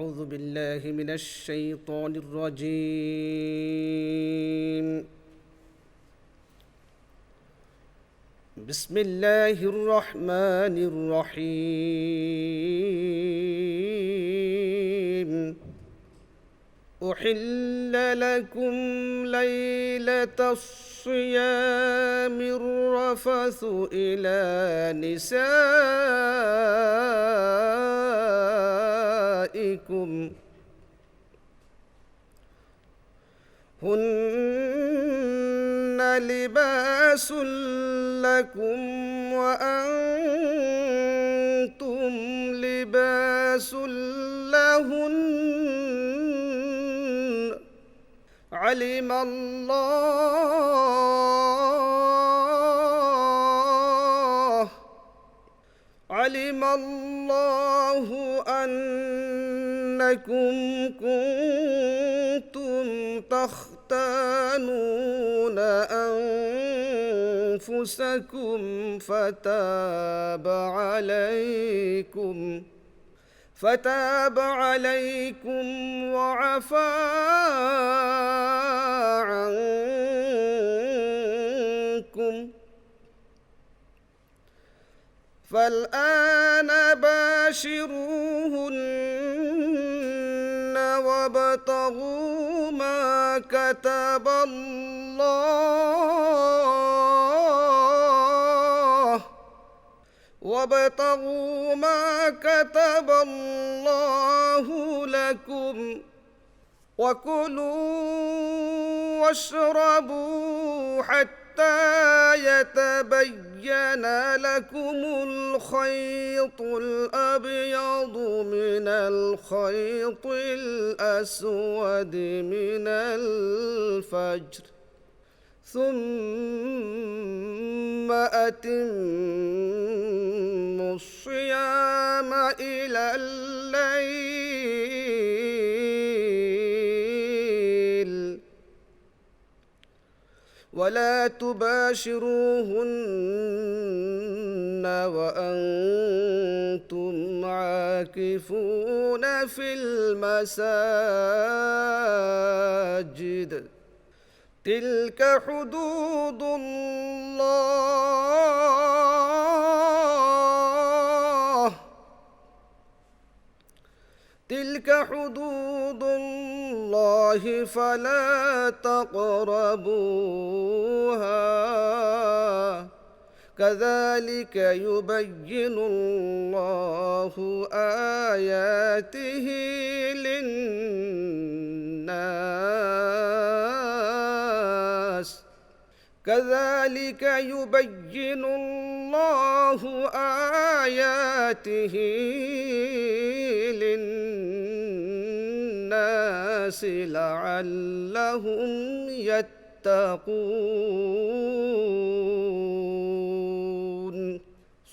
أعوذ بالله من الشيطان الرجيم. بسم الله الرحمن الرحيم. أحل لكم ليلة الصيام الرفث إلى نسائكم هن لباس لكم وأنتم لباس لهن. علم الله أنكم كنتم تختانون أنفسكم فتاب عليكم وعفى عنكم. فالآن باشروهن وابتغوا ما كتب الله لكم وكلوا واشربوا حتى يتبين لكم الخيط الأبيض من الخيط الأسود من الفجر ثم أتموا الصيام إلى الليل ولا تباشروهن وأنتم عاكفون في المساجد. تلك حدود الله فلا تقربوها. كذلك يبين الله آياته للناس. كذلك يبين الله آياته للناس لعلهم يتقون.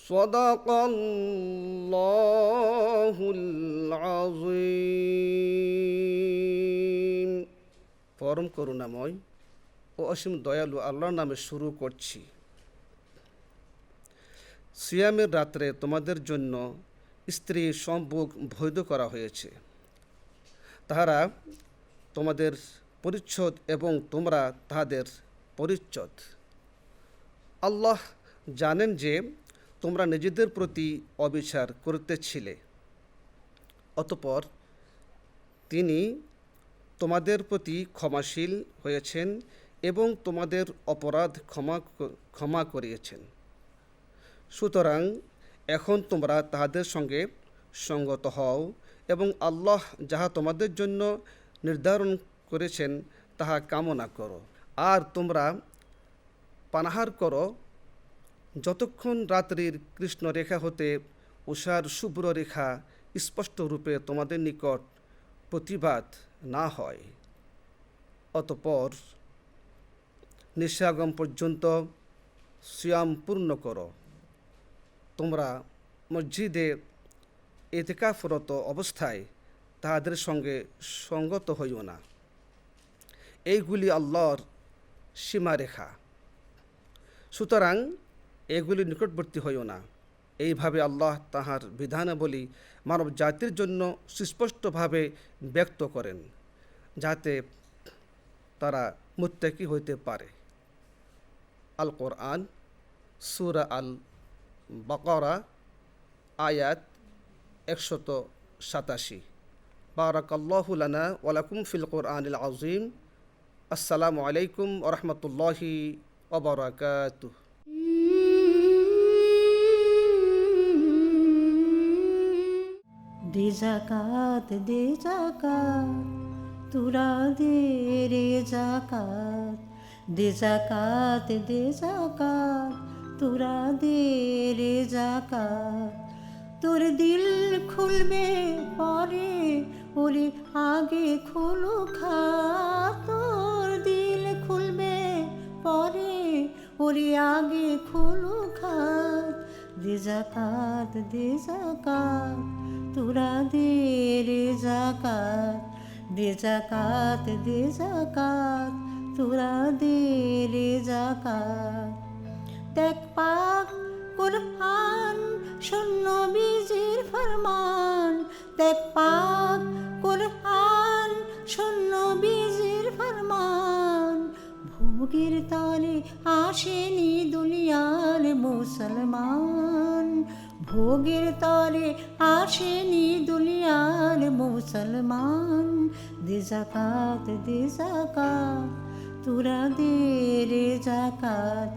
صدق الله العظيم. পরম করুণাময় ও অসীম দয়ালু আল্লাহর নামে শুরু করছি। সিয়ামের রাত্রে তোমাদের জন্য স্ত্রী সম্ভোগ বৈধ করা হয়েছে। তাহারা তোমাদের পরিচ্ছদ এবং তোমরা তাহাদের পরিচ্ছদ। আল্লাহ জানেন যে তোমরা নিজেদের প্রতি অবিচার করিতেছিলে, অতঃপর তিনি তোমাদের প্রতি ক্ষমাশীল হয়েছেন এবং তোমাদের অপরাধ ক্ষমা করিয়েছেন। সুতরাং এখন তোমরা তাহাদের সঙ্গে সঙ্গত হও এবং আল্লাহ যাহা তোমাদের জন্য নির্ধারণ করেছেন তাহা কামনা করো। আর তোমরা পানাহার করো যতক্ষণ রাত্রির কৃষ্ণ রেখা হতে উষার শুভ্র রেখা স্পষ্ট রূপে তোমাদের নিকট প্রতিবাদ না হয়। অতঃপর নিশাগম পর্যন্ত সিয়াম পূর্ণ করো। তোমরা মসজিদে ইতিকাফরত অবস্থায় তাহাদের সঙ্গে সঙ্গত হইও না। এইগুলি আল্লাহর সীমারেখা, সুতরাং এগুলি নিকটবর্তী হইও না। এইভাবে আল্লাহ তাহার বিধানাবলী মানব জাতির জন্য সুস্পষ্টভাবে ব্যক্ত করেন, যাতে তারা মুত্তাকি হইতে পারে। আল কোরআন, সূরা আল বাকারা, আয়াত 187। বারাকাল্লাহু লানা ওয়া লাকুম ফিল কোরআনিল আযীম। আসসালামু আলাইকুম ওয়া রাহমাতুল্লাহি ওয়া বারাকাতুহু। দে জাকাত দে জাকাত তোরা দে রে জাকাত, দে জাকাত দে জাকাত তোরা দে রে জাকাত। তোর দিল খুলবে পরে ওরে আগে খোলো খাত, তোর দিল খুলবে পরে ওরে আগে খোলো খাত। দে জাকাত দে জাকাত তোরা দে রে জাকাত, দে জাকাত দে জাকাত তোরা দে রে জাকাত। দেখ পাক কুরআন শোন নবীজির ফরমান, দেখ পাক কুরআন শোন নবীজির ফরমান। ভোগের তলে আসেনি দুনিয়ার মুসলমান, ভোগের তলে আসেনি দুনিয়ার মুসলমান। দে জাকাত দে জাকাত তোরা দে রে জাকাত,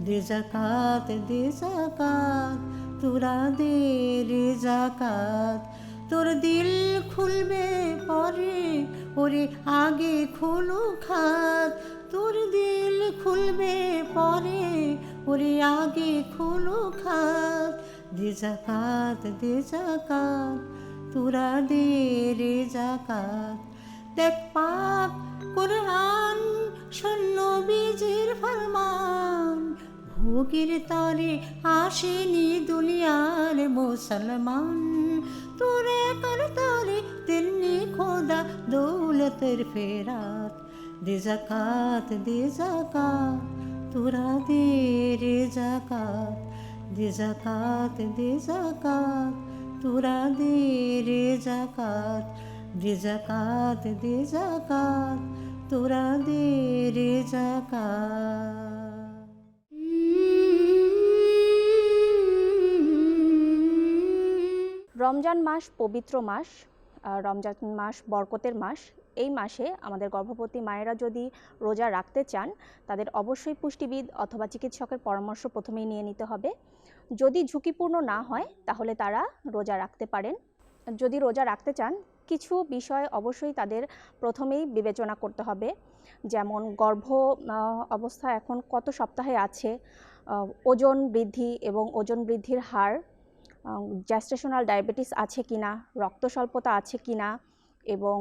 দে জাকাত দে জাকাত তোরা দে রে জাকাত। তোর দিল খুলবে পরে ওরে আগে খোলো খাত, তোর দিল খুলবে পরে ওরে আগে খোলো খাত। দে জাকাত দে জাকাত তোরা দে রে জাকাত। দেখ পাক কুরআন শোন নবীজির ফরমান, ভোগের তলে আসেনি দুনিয়ার মুসলমান। তোরে কর তলে তেমনি খোদা দৌলতের ফেরাত। দে জাকাত দে জাকাত তোরা দে রে জাকাত, দে জাকাত দে জাকাত তোরা দে রে জাকাত, দে জাকাত দে জাকাত তোরা দে রে জাকাত। রমজান মাস পবিত্র মাস, রমজান মাস বরকতের মাস। এই মাসে আমাদের গর্ভবতী মায়েরা যদি রোজা রাখতে চান, তাদের অবশ্যই পুষ্টিবিদ অথবা চিকিৎসকের পরামর্শ প্রথমেই নিয়ে নিতে হবে। যদি ঝুঁকিপূর্ণ না হয় তাহলে তারা রোজা রাখতে পারেন। যদি রোজা রাখতে চান, কিছু বিষয় অবশ্যই তাদের প্রথমেই বিবেচনা করতে হবে, যেমন গর্ভ অবস্থা এখন কত সপ্তাহে আছে, ওজন বৃদ্ধি এবং ওজন বৃদ্ধির হার, জেস্টেশনাল ডায়াবেটিস আছে কিনা, রক্ত স্বল্পতা আছে কিনা, এবং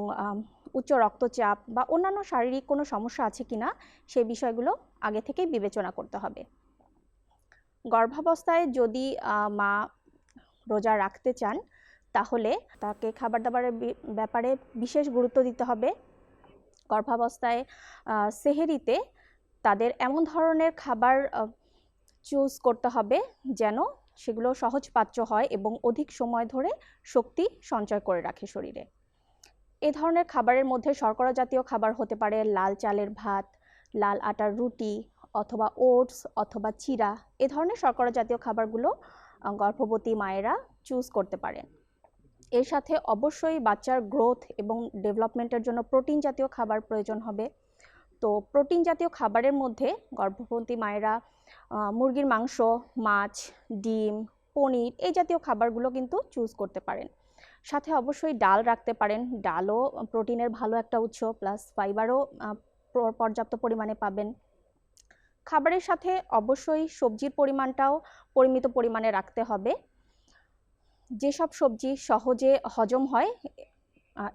উচ্চ রক্তচাপ বা অন্যান্য শারীরিক কোনো সমস্যা আছে কিনা, সেই বিষয়গুলো আগে থেকেই বিবেচনা করতে হবে। গর্ভাবস্থায় যদি মা রোজা রাখতে চান, তাহলে তাকে খাবার দাবারের ব্যাপারে বিশেষ গুরুত্ব দিতে হবে। গর্ভাবস্থায় সেহেরিতে তাদের এমন ধরনের খাবার চুজ করতে হবে যেন সেগুলো সহজপাচ্য হয় এবং অধিক সময় ধরে শক্তি সঞ্চয় করে রাখে শরীরে। এ ধরনের খাবারের মধ্যে শর্করা জাতীয় খাবার হতে পারে লাল চালের ভাত, লাল আটার রুটি অথবা ওটস অথবা চিরা। এ ধরনের শর্করা জাতীয় খাবারগুলো গর্ভবতী মায়েরা চুজ করতে পারেন। এর সাথে অবশ্যই বাচ্চার গ্রোথ এবং ডেভেলপমেন্টের জন্য প্রোটিন জাতীয় খাবার প্রয়োজন হবে। তো প্রোটিন জাতীয় খাবারের মধ্যে গর্ভবতী মায়েরা মুরগির মাংস, মাছ, ডিম, পনির এই জাতীয় খাবারগুলো কিন্তু চুজ করতে পারেন। সাথে অবশ্যই ডাল রাখতে পারেন। ডালও প্রোটিনের ভালো একটা উৎস, প্লাস ফাইবারও পর্যাপ্ত পরিমাণে পাবেন। খাবারের সাথে অবশ্যই সবজির পরিমাণটাও পরিমিত পরিমাণে রাখতে হবে। যেসব সবজি সহজে হজম হয়,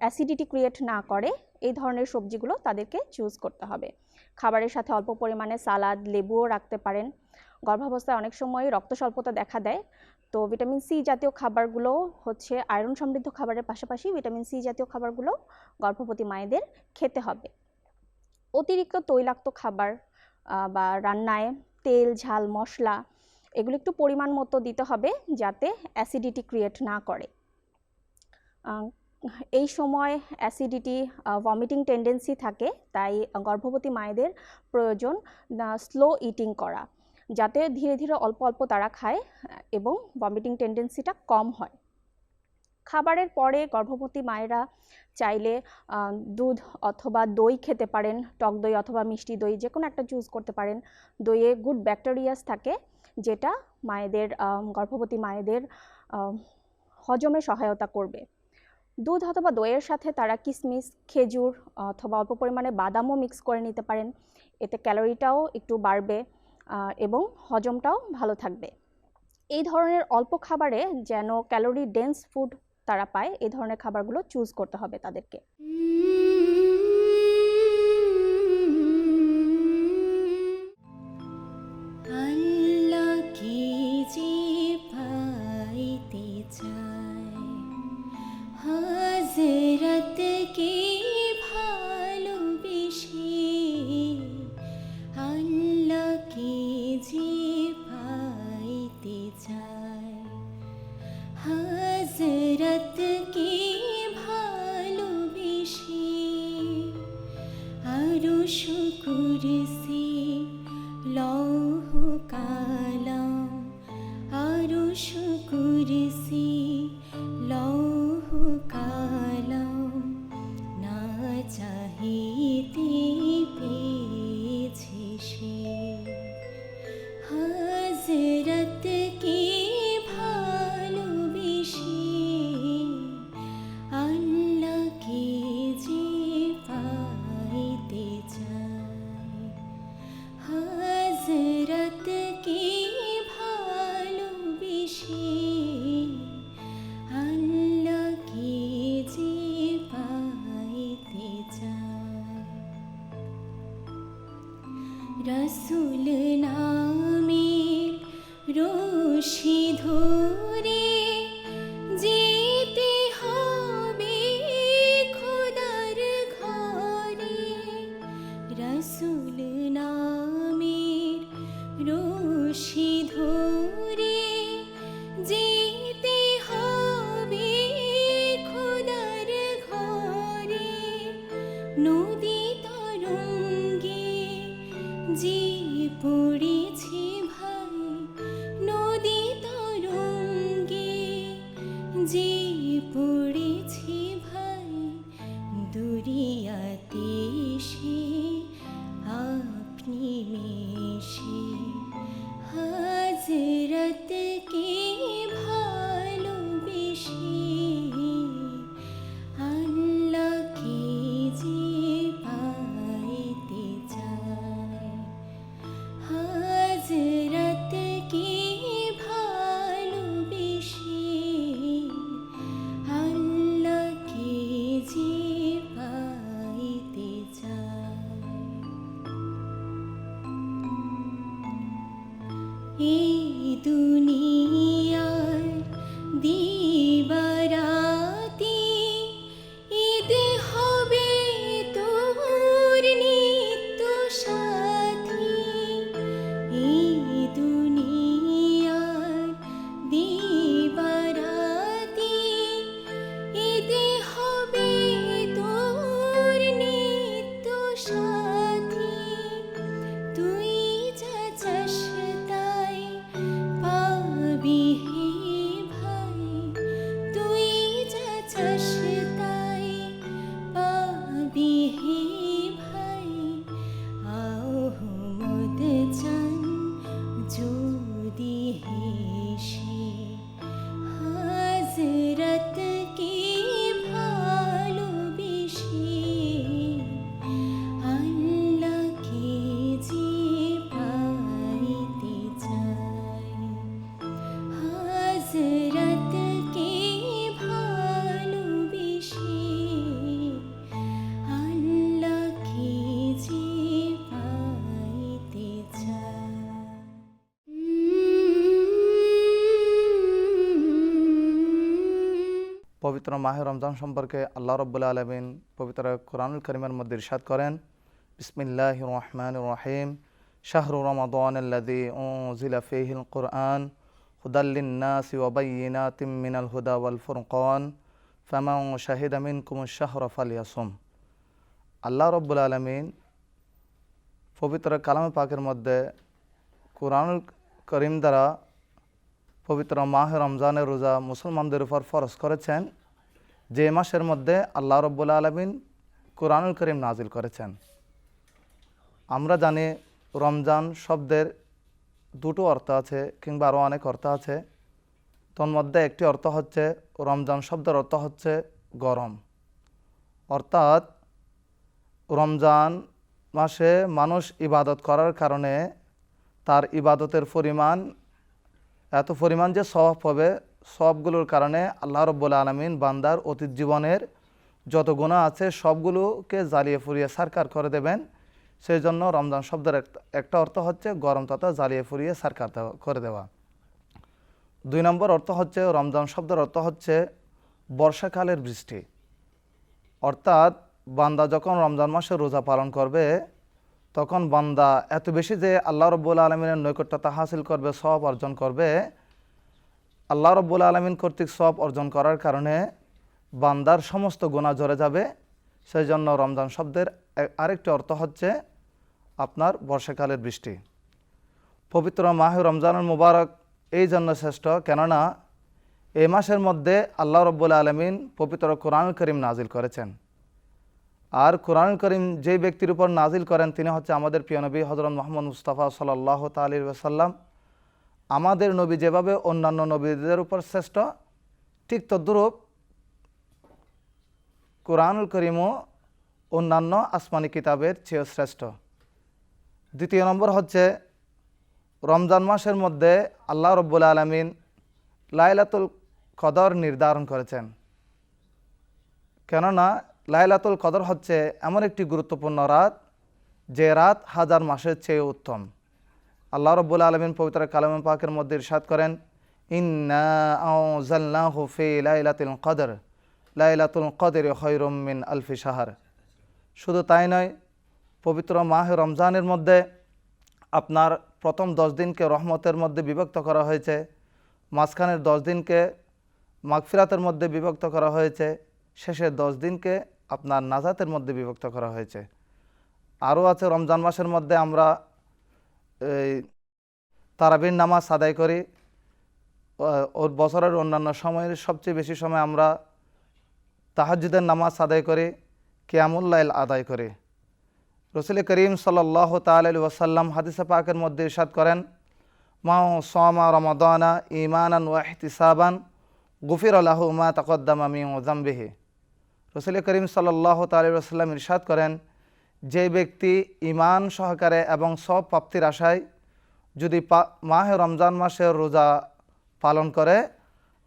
অ্যাসিডিটি ক্রিয়েট না করে, এই ধরনের সবজিগুলো তাদেরকে চুজ করতে হবে। খাবারের সাথে অল্প পরিমাণে সালাদ, লেবুও রাখতে পারেন। গর্ভাবস্থায় অনেক সময় রক্ত স্বল্পতা দেখা দেয়, তো ভিটামিন সি জাতীয় খাবারগুলো হচ্ছে আয়রন সমৃদ্ধ খাবারের পাশাপাশি ভিটামিন সি জাতীয় খাবারগুলো গর্ভবতী মায়েদের খেতে হবে। অতিরিক্ত তৈলাক্ত খাবার বা রান্নায় তেল, ঝাল, মশলা এগুলো একটু পরিমাণ মতো দিতে হবে যাতে অ্যাসিডিটি ক্রিয়েট না করে। এই সময় অ্যাসিডিটি, ভমিটিং টেন্ডেন্সি থাকে, তাই গর্ভবতী মায়েদের প্রয়োজন স্লো ইটিং করা, যাতে ধীরে ধীরে অল্প অল্প তারা খায় এবং ভমিটিং টেন্ডেন্সিটা কম হয়। খাবারের পরে গর্ভবতী মায়েরা চাইলে দুধ অথবা দই খেতে পারেন, টক দই অথবা মিষ্টি দই, যে কোনো একটা চুজ করতে পারেন। দইয়ে গুড ব্যাকটেরিয়াস থাকে, যেটা মায়েদের, গর্ভবতী মায়েদের হজমে সহায়তা করবে। দুধ অথবা দইয়ের সাথে তারা কিশমিশ, খেজুর অথবা অল্প পরিমাণে বাদামও মিক্স করে নিতে পারেন। এতে ক্যালোরিটাও একটু বাড়বে এবং হজমটাও ভালো থাকবে। এই ধরনের অল্প খাবারে যেন ক্যালোরি ডেন্স ফুড তারা পায়, এই ধরনের খাবারগুলো চুজ করতে হবে তাদেরকে। রসুল নামের রশি ধরে যেতে হবে খোদার ঘরে। রসুল নামের রশি ধরে যেতে হবে খোদার ঘরে। নদী তরঙ্গে যে পড়েছে ভাই, নদী তরঙ্গে যে পড়েছে ভাই, দুরিয়াতে সে আপনি মেশে হযরতকে ভালোবেসে। আল্লাহকে যে পাইতে চায়, হযরতকে ভালোবেসে। আল্লাহকে যে পাইতে চায়। এই দুনিয়ার দিবারাতি ঈদ হবে তোর নিত্য সাথী। এই দুনিয়ার দিবারাতি ঈদ হবে তোর নিত্য সাথী। তুই যা চাস তাই পাবি হে ভাই, তুই যা চাস তাই পাবি হে ভাই। আহমদ চান যদি হেসে হযরতকে ভালোবেসে। আল্লাহকে যে পাইতে চায়, হযরতকে ভালোবেসে। আল্লাহকে যে পাইতে চায়। পবিত্র মাহে রমজান সম্পর্কে আল্লাহ রাব্বুল আলামিন পবিত্র কোরআনুল কারীমের মধ্যে ইরশাদ করেন, বিসমিল্লাহির রহমানির রহিম, শাহরু রমাদানাল্লাযী উনজিলা ফীহিল কুরআন হুদাল লিন্নাসি ওয়া বায়্যিনাতিম মিনাল হুদা ওয়াল ফুরকান ফামান শাহিদা মিনকুমুশ শাহরা ফালইয়াসুম। আল্লাহ রাব্বুল আলামিন পবিত্র কালামে পাকের মধ্যে কুরআনুল করিম দ্বারা পবিত্র মাহে রমজানের রোজা মুসলমানদের উপর ফরজ করেছেন, যে মাসের মধ্যে আল্লাহ রাব্বুল আলামিন কুরআনুল করিম নাজিল করেছেন। আমরা জানি রমজান শব্দের দুটো অর্থ আছে কিংবা আরও অনেক অর্থ আছে। তন্মধ্যে একটি অর্থ হচ্ছে, রমজান শব্দের অর্থ হচ্ছে গরম, অর্থাৎ রমজান মাসে মানুষ ইবাদত করার কারণে তার ইবাদতের পরিমাণ এত পরিমাণ যে সওয়াব হবে, সওয়াবগুলোর কারণে আল্লাহ রাব্বুল আলামিন বান্দার অতীত জীবনের যত গুনাহ আছে সবগুলোকে জ্বালিয়ে ফুরিয়ে সারকার করে দেবেন। সেই জন্য রমজান শব্দের একটা অর্থ হচ্ছে গরম তথা জ্বালিয়ে ফুরিয়ে সারকার করে দেওয়া। 2 নম্বর অর্থ হচ্ছে, রমজান শব্দের অর্থ হচ্ছে বর্ষাকালের বৃষ্টি, অর্থাৎ বান্দা যখন রমজান মাসে রোজা পালন করবে তখন বান্দা এত বেশি যে আল্লাহ রাব্বুল আলামিনের নৈকট্যতা হাসিল করবে, সওয়াব অর্জন করবে। আল্লাহ রাব্বুল আলামিন কর্তৃক সওয়াব অর্জন করার কারণে বান্দার সমস্ত গুনাহ ঝরে যাবে। সেই জন্য রমজান শব্দের আরেকটি অর্থ হচ্ছে আপনার বর্ষাকালের বৃষ্টি। পবিত্র মাহে রমজানুল মুবারক এই জন্য শ্রেষ্ঠ, কেননা এই মাসের মধ্যে আল্লাহ রাব্বুল আলামিন পবিত্র কোরআনুল করিম নাজিল করেছেন। আর কোরআনুল করিম যেই ব্যক্তির উপর নাজিল করেন তিনি হচ্ছে আমাদের প্রিয় নবী হযরত মুহাম্মদ মুস্তাফা সাল্লাল্লাহু তাআলা আলাইহি ওয়াসাল্লাম। আমাদের নবী যেভাবে অন্যান্য নবীদের উপর শ্রেষ্ঠ, ঠিক তদ্রূপ কোরআনুল করিমও অন্যান্য আসমানি কিতাবের চেয়ে শ্রেষ্ঠ। 2 নম্বর হচ্ছে, রমজান মাসের মধ্যে আল্লাহ রাব্বুল আলামিন লাইলাতুল কদর নির্ধারণ করেছেন। কেননা লাইলাতুল কদর হচ্ছে এমন একটি গুরুত্বপূর্ণ রাত, যে রাত 1000 মাসের চেয়ে উত্তম। আল্লাহ রাব্বুল আলামিন পবিত্র কালামে পাকের মধ্যে ইরশাদ করেন, ইন্না আনজালনাহু ফি লাইলাতিল কদর লাইলাতুল কদরি খায়রুম মিন আলফি শাহর। শুধু তাই নয়, পবিত্র মাহে রমজানের মধ্যে আপনার প্রথম 10 দিনকে রহমতের মধ্যে বিভক্ত করা হয়েছে, মাঝখানের 10 দিনকে মাগফিরাতের মধ্যে বিভক্ত করা হয়েছে, শেষের 10 দিনকে আপনার নাজাতের মধ্যে বিভক্ত করা হয়েছে। আরও আছে, রমজান মাসের মধ্যে আমরা তারাবির নামাজ আদায় করি। ওর বছরের অন্যান্য সময়ের সবচেয়ে বেশি সময় আমরা তাহাজ্জুদের নামাজ আদায় করি, কিয়ামুল লাইল আদায় করি। রাসূল করিম সাল্লাল্লাহু তাআলা আলাইহি ওয়াসাল্লাম হাদিসে পাকের মধ্যে ইরশাদ করেন, মা সামা রমাদানা ঈমানান ওয়া ইহতিসাবান গুফিরা লাহু মা তাকদ্দামা মিন যামবিহি। রাসূল করিম সাল্লাল্লাহু তাআলা আলাইহি ওয়াসাল্লাম ইরশাদ করেন, যে ব্যক্তি ঈমান সহকারে এবং সওয়াব প্রাপ্তির আশায় যদি মাহে রমজান মাসের রোজা পালন করে,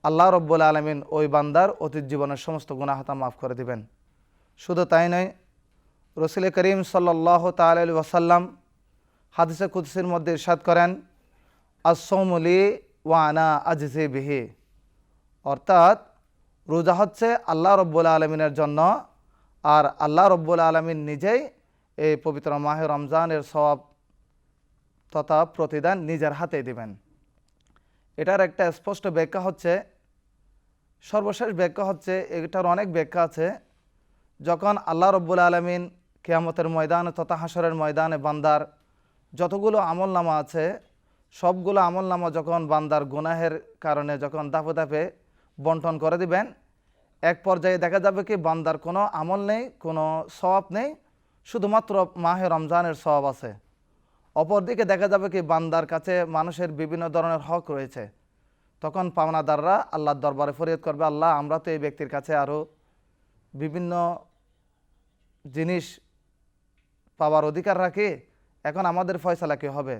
আল্লাহ রাব্বুল আলামিন ওই বান্দার অতীত জীবনের সমস্ত গুনাহ খাতা মাফ করে দিবেন। শুধু তাই নয়, রাসূল করিম সাল্লাল্লাহু তাআলা আলাইহি ওয়াসাল্লাম হাদিসে কুদসির মধ্যে ইরশাদ করেন, আস-সাওমু লি ওয়া আনা আজজি বিহি, অর্থাৎ রোজা হচ্ছে আল্লাহ রাব্বুল আলামিনের জন্য, আর আল্লাহ রাব্বুল আলামিন নিজেই এই পবিত্র মাহে রমজানের সওয়াব তথা প্রতিদান নিজের হাতে দিবেন। এটার একটা স্পষ্ট ব্যাখ্যা হচ্ছে, সর্বশেষ ব্যাখ্যা হচ্ছে, এটার অনেক ব্যাখ্যা আছে। যখন আল্লাহ রাব্বুল আলামিন কিয়ামতের ময়দানে তথা হাসরের ময়দানে বান্দার যতগুলো আমলনামা আছে সবগুলো আমলনামা যখন বান্দার গুনাহের কারণে যখন ধাপে ধাপে বন্টন করে দিবেন, এক পর্যায়ে দেখা যাবে কি বান্দার কোনো আমল নেই, কোনো সওয়াব নেই, শুধুমাত্র মাহে রমজানের সওয়াব আছে। অপরদিকে দেখা যাবে কি বান্দার কাছে মানুষের বিভিন্ন ধরনের হক রয়েছে। তখন পাওনাদাররা আল্লাহর দরবারে ফরিয়াদ করবে, আল্লাহ আমরা তো এই ব্যক্তির কাছে আরও বিভিন্ন জিনিস পাওয়ার অধিকার রাখি, এখন আমাদের ফয়সালা কী হবে?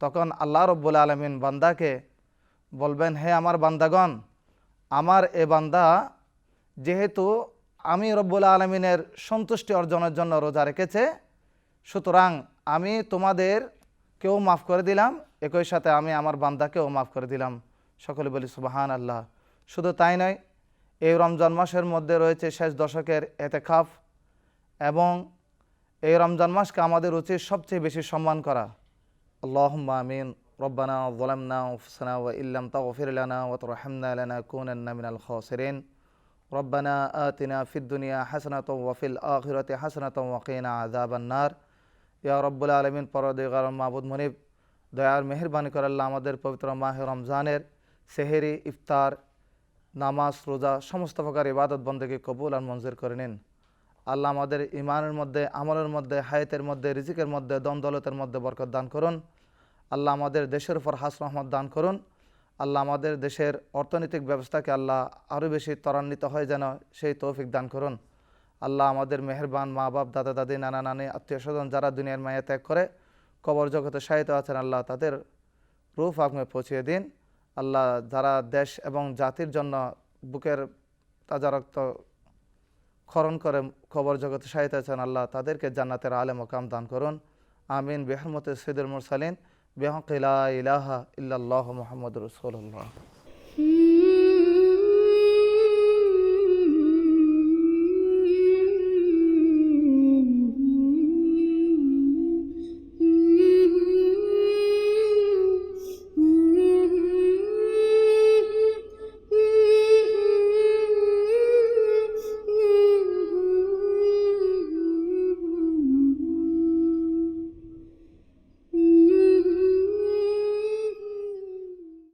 তখন আল্লাহ রাব্বুল আলামিন বান্দাকে বলবেন, হে আমার বান্দাগণ, আমার এ বান্দা যেহেতু আমি রব্বুল আলামিনের সন্তুষ্টি অর্জনের জন্য রোজা রেখেছে, সুতরাং আমি তোমাদের কেউ মাফ করে দিলাম, একই সাথে আমি আমার বান্দাকেও মাফ করে দিলাম। সকলে বলি সুবহান আল্লাহ। শুধু তাই নয়, এই রমজান মাসের মধ্যে রয়েছে শেষ দশকের এতেকাফ, এবং এই রমজান মাসকে আমাদের উচিত সবচেয়ে বেশি সম্মান করা। اللهم آمين. ربنا ظلمنا أنفسنا وإن لم تغفر لنا وترحمنا لنكونن من الخاسرين. ربنا آتنا في الدنيا حسنة وفي الآخرة حسنة وقنا عذاب النار. ইয়া রব্বুল আলমিন, পরদিগার মাবুদ মুনিব, দয়ার মেহেরবানি করে আল্লাহ আমাদের পবিত্র মাহে রমজানের সেহেরি, ইফতার, নামাজ, রোজা সমস্ত প্রকার ইবাদত বন্দেগী কবুল আর মঞ্জুর করে নিন। আল্লাহ আমাদের ইমানের মধ্যে, আমলের মধ্যে, হায়াতের মধ্যে, রিজিকের মধ্যে, দন দৌলতের মধ্যে বরকত দান করুন। আল্লাহ আমাদের দেশের উপর হাস রহমত দান করুন। আল্লাহ আমাদের দেশের অর্থনৈতিক ব্যবস্থাকে আল্লাহ আরও বেশি ত্বরান্বিত হয় যেন সেই তৌফিক দান করুন। আল্লাহ আমাদের মেহেরবান মা বাপ, দাদা দাদি, নানা নানি, আত্মীয় স্বজন যারা দুনিয়ার মায়া ত্যাগ করে কবর জগতে শায়িত আছেন, আল্লাহ তাদের রূহ পাকমে পৌঁছিয়ে দিন। আল্লাহ যারা দেশ এবং জাতির জন্য বুকের তাজা রক্ত খরণ করে কবর জগতে শায়িত আছেন, আল্লাহ তাদেরকে জান্নাতের আলে মকাম দান করুন। আমিন। বিহরমতে সৈয়দুল মুরসালিন, বিহক লা ইলাহা ইল্লাল্লাহু মুহাম্মাদুর রাসূলুল্লাহ।